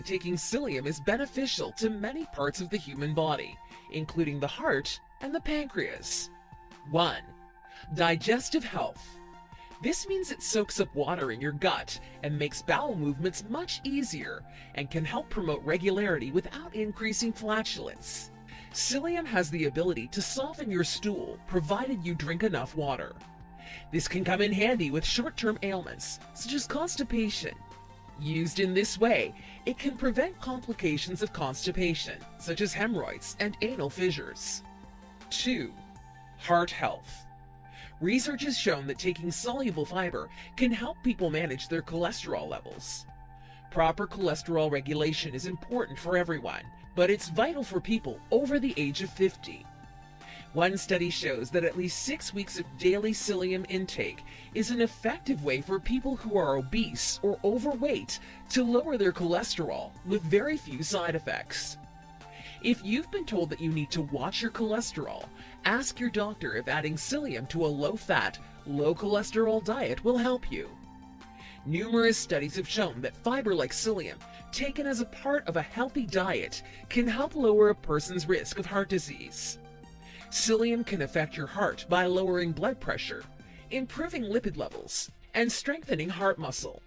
taking psyllium is beneficial to many parts of the human body, including the heart and the pancreas. 1. Digestive health. This means it soaks up water in your gut and makes bowel movements much easier and can help promote regularity without increasing flatulence. Psyllium has the ability to soften your stool provided you drink enough water. This can come in handy with short-term ailments such as constipation. Used in this way, it can prevent complications of constipation such as hemorrhoids and anal fissures. 2. Heart health. Research has shown that taking soluble fiber can help people manage their cholesterol levels. Proper cholesterol regulation is important for everyone, but it's vital for people over the age of 50. One study shows that at least 6 weeks of daily psyllium intake is an effective way for people who are obese or overweight to lower their cholesterol with very few side effects. If you've been told that you need to watch your cholesterol, ask your doctor if adding psyllium to a low-fat, low-cholesterol diet will help you. Numerous studies have shown that fiber like psyllium, taken as a part of a healthy diet, can help lower a person's risk of heart disease. Psyllium can affect your heart by lowering blood pressure, improving lipid levels, and strengthening heart muscle.